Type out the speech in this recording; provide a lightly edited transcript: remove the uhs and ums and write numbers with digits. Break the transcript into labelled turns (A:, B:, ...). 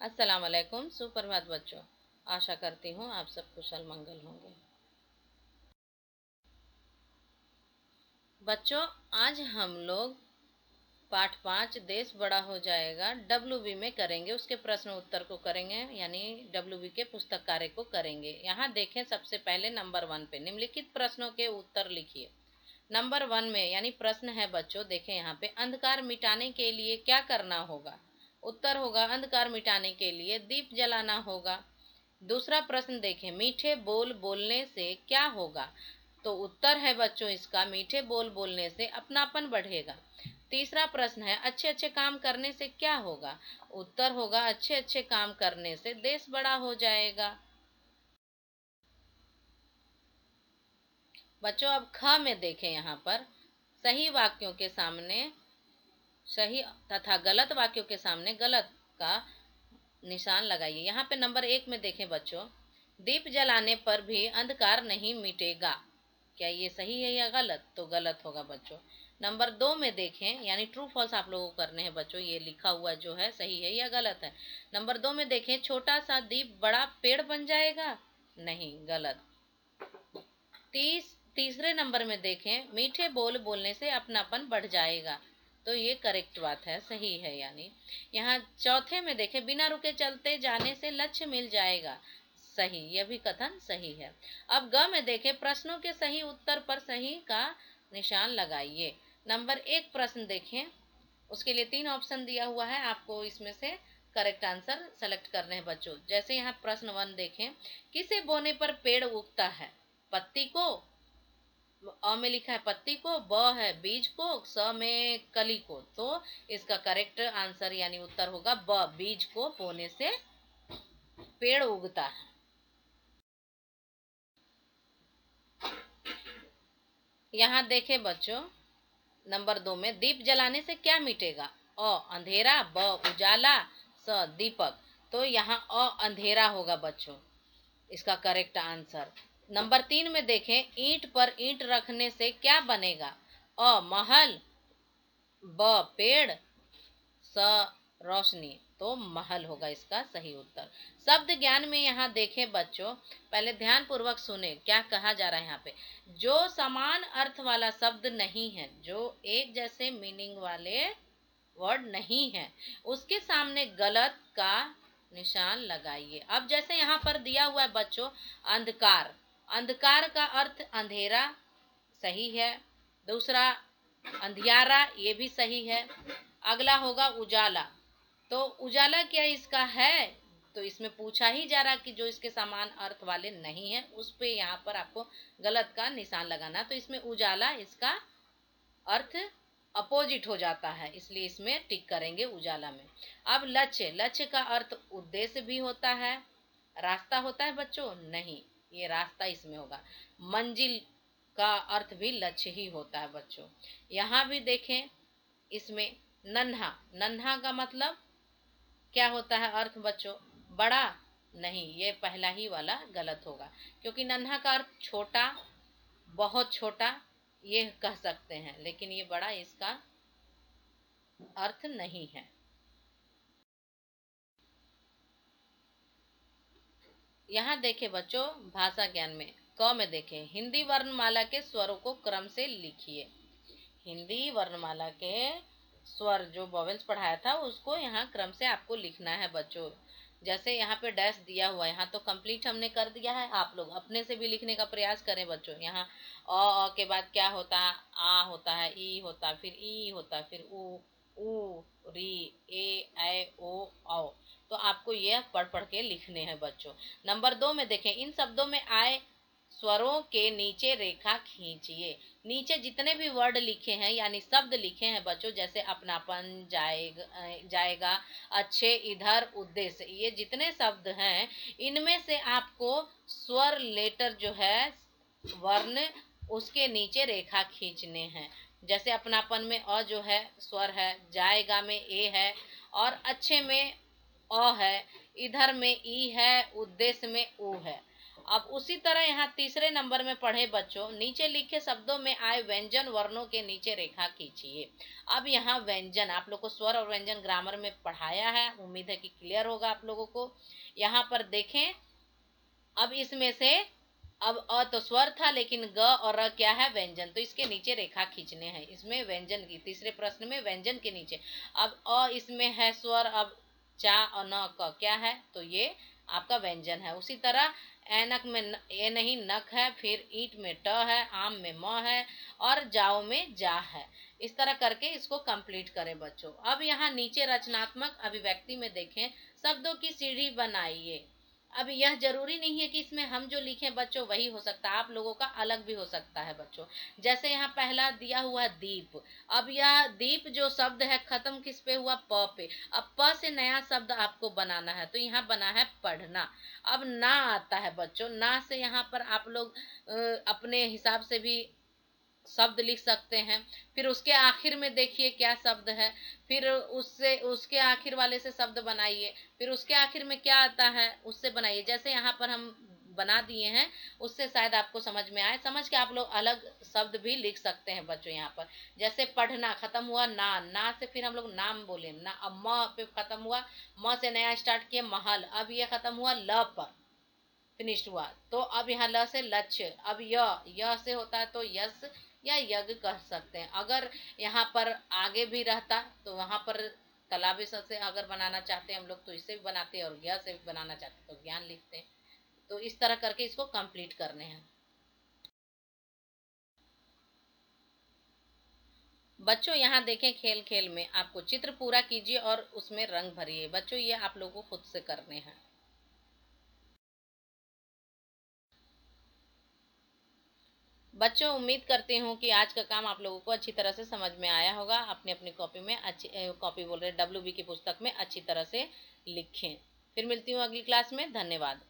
A: अस्सलाम वालेकुम। सुप्रभात बच्चों। आशा करती हूँ आप सब कुशल मंगल होंगे। बच्चों, आज हम लोग पाठ 5 देश बड़ा हो जाएगा WB में करेंगे। उसके प्रश्न उत्तर को करेंगे, यानी WB के पुस्तक कार्य को करेंगे। यहाँ देखें, सबसे पहले नंबर 1 पे निम्नलिखित प्रश्नों के उत्तर लिखिए। नंबर 1 में यानी प्रश्न है बच्चों, देखें यहाँ पे, अंधकार मिटाने के लिए क्या करना होगा? उत्तर होगा अंधकार मिटाने के लिए दीप जलाना होगा। दूसरा प्रश्न देखें, मीठे बोल बोलने से क्या होगा? तो उत्तर है बच्चों इसका, मीठे बोल बोलने से अपनापन बढ़ेगा। तीसरा प्रश्न है, अच्छे अच्छे काम करने से क्या होगा? उत्तर होगा अच्छे अच्छे काम करने से देश बड़ा हो जाएगा। बच्चों, अब ख में देखें, यहाँ पर सही वाक्यों के सामने सही तथा गलत वाक्यों के सामने गलत का निशान लगाइए। यहाँ पे नंबर 1 में देखें बच्चों, दीप जलाने पर भी अंधकार नहीं मिटेगा। क्या ये सही है या गलत? तो गलत होगा बच्चों। नंबर 2 में देखें, यानी ट्रू फॉल्स आप लोगों को करने हैं बच्चों, ये लिखा हुआ जो है सही है या गलत है। नंबर 2 में देखें, छोटा सा दीप बड़ा पेड़ बन जाएगा। नहीं, गलत। तीसरे नंबर में देखें, मीठे बोल बोलने से अपनापन बढ़ जाएगा। तो ये करेक्ट बात है, सही है। यानी यहाँ चौथे में देखें, बिना रुके चलते जाने से लक्ष्य मिल जाएगा। सही, यह भी कथन सही है। अब ग में देखें, प्रश्नों के सही उत्तर पर सही का निशान लगाइए। नंबर 1 प्रश्न देखें, उसके लिए 3 ऑप्शन दिया हुआ है, आपको इसमें से करेक्ट आंसर सेलेक्ट करने हैं बच्चों। जैसे यहाँ प्रश्न 1 देखें, किसे बोने पर पेड़ उगता है? पत्ती को, अ में लिखा है पत्ती को, ब है बीज को, स में कली को। तो इसका करेक्ट आंसर यानी उत्तर होगा ब, बीज को बोने से पेड़ उगता है। यहाँ देखें बच्चों, नंबर 2 में दीप जलाने से क्या मिटेगा? अ अंधेरा, ब उजाला, स दीपक। तो यहाँ अ अंधेरा होगा बच्चों, इसका करेक्ट आंसर। नंबर 3 में देखें, ईंट पर ईंट रखने से क्या बनेगा? अ महल, ब पेड़, स रोशनी। तो महल होगा इसका सही उत्तर। शब्द ज्ञान में यहाँ देखें बच्चों, पहले ध्यान पूर्वक सुने क्या कहा जा रहा है। यहाँ पे जो समान अर्थ वाला शब्द नहीं है, जो एक जैसे मीनिंग वाले वर्ड नहीं है, उसके सामने गलत का निशान लगाइए। अब जैसे यहाँ पर दिया हुआ है बच्चों, अंधकार, अंधकार का अर्थ अंधेरा, सही है। दूसरा अंधियारा, ये भी सही है। अगला होगा उजाला, तो उजाला क्या इसका है? तो इसमें पूछा ही जा रहा कि जो इसके समान अर्थ वाले नहीं है, उस पे यहाँ पर आपको गलत का निशान लगाना। तो इसमें उजाला, इसका अर्थ अपोजिट हो जाता है, इसलिए इसमें टिक करेंगे उजाला में। अब लक्ष्य, लक्ष्य का अर्थ उद्देश्य भी होता है, रास्ता होता है बच्चों? नहीं, ये रास्ता इसमें होगा। मंजिल का अर्थ भी लक्ष्य ही होता है बच्चों। यहाँ भी देखें, इसमें नन्हा, नन्हा का मतलब क्या होता है अर्थ बच्चों? बड़ा? नहीं, ये पहला ही वाला गलत होगा, क्योंकि नन्हा का अर्थ छोटा, बहुत छोटा, ये कह सकते हैं, लेकिन ये बड़ा इसका अर्थ नहीं है। यहाँ देखें बच्चों, भाषा ज्ञान में क में देखें, हिंदी वर्णमाला के स्वरों को क्रम से लिखिए। हिंदी वर्णमाला के स्वर जो वॉवेल्स पढ़ाया था, उसको यहाँ क्रम से आपको लिखना है बच्चों। जैसे यहाँ पे डैश दिया हुआ है, यहाँ तो कंप्लीट हमने कर दिया है, आप लोग अपने से भी लिखने का प्रयास करें बच्चों। यहाँ अ के बाद क्या होता है? आ होता है, ई होता है, फिर ई होता है, फिर ऊ, री, ए ओ औ। तो आपको ये पढ़ पढ़ के लिखने हैं बच्चों। नंबर 2 में देखें, इन शब्दों में आए स्वरों के नीचे रेखा खींचिए। नीचे जितने भी वर्ड लिखे हैं, यानी शब्द लिखे हैं बच्चों, जैसे अपनापन, जाएगा, अच्छे, इधर, उद्देश्य, ये जितने शब्द हैं, इनमें से आपको स्वर लेटर जो है, वर्ण, उसके नीचे रेखा खींचने हैं। जैसे अपनापन में अ जो है स्वर है, जाएगा में ए है, और अच्छे में अ है, इधर में ई है, उद्देश्य में ऊ है। अब उसी तरह यहाँ तीसरे नंबर में पढ़े बच्चों, नीचे लिखे शब्दों में आए व्यंजन वर्णों के नीचे रेखा खींचिए। अब यहाँ व्यंजन, आप लोग को स्वर और व्यंजन ग्रामर में पढ़ाया है, उम्मीद है कि क्लियर होगा आप लोगों को। यहाँ पर देखें, अब इसमें से अब अ तो स्वर था, लेकिन ग और र क्या है, व्यंजन, तो इसके नीचे रेखा खींचने हैं। इसमें व्यंजन की, तीसरे प्रश्न में व्यंजन के नीचे। अब अ इसमें है स्वर, अब चा और न क क्या है, तो ये आपका व्यंजन है। उसी तरह ऐनक में ए नहीं नक है, फिर ईंट में ट है, आम में म है और जाओ में जा है। इस तरह करके इसको कंप्लीट करें बच्चों। अब यहाँ नीचे रचनात्मक अभिव्यक्ति में देखें, शब्दों की सीढ़ी बनाइए। अब यह जरूरी नहीं है कि इसमें हम जो लिखें बच्चों वही हो सकता है, आप लोगों का अलग भी हो सकता है बच्चों। जैसे यहाँ पहला दिया हुआ है दीप। अब यह दीप जो शब्द है खत्म किस पे हुआ, प पे। अब प से नया शब्द आपको बनाना है, तो यहाँ बना है पढ़ना। अब ना आता है बच्चों, ना से यहाँ पर आप लोग अपने हिसाब से भी शब्द लिख सकते हैं। फिर उसके आखिर में देखिए क्या शब्द है, फिर उससे उसके आखिर वाले से शब्द बनाइए, फिर उसके आखिर में क्या आता है उससे बनाइए। जैसे यहाँ पर हम बना दिए हैं, उससे शायद आपको समझ में आए। समझ के आप लोग अलग शब्द भी लिख सकते हैं बच्चों। यहाँ पर जैसे पढ़ना खत्म हुआ ना, ना से फिर हम लोग नाम बोले ना। अब म पे खत्म हुआ, म से नया स्टार्ट किए महल। अब ये खत्म हुआ ल पर, फिनिश्ड हुआ। तो अब यहाँ ल से लक्ष्य। अब य से होता है तो यश या यज्ञ कह सकते हैं। अगर यहाँ पर आगे भी रहता तो वहां पर तालाबी से अगर बनाना चाहते हैं हम लोग तो इसे भी बनाते हैं, और ज्ञ से भी बनाना चाहते तो ज्ञान लिखते हैं। तो इस तरह करके इसको कंप्लीट करने हैं बच्चों। यहाँ देखें, खेल खेल में आपको चित्र पूरा कीजिए और उसमें रंग भरिए। बच्चों ये आप लोगों को खुद से करने हैं। बच्चों उम्मीद करती हूँ कि आज का काम आप लोगों को अच्छी तरह से समझ में आया होगा। अपनी अपनी कॉपी में अच्छी कॉपी बोल रहे WB की पुस्तक में अच्छी तरह से लिखें। फिर मिलती हूँ अगली क्लास में। धन्यवाद।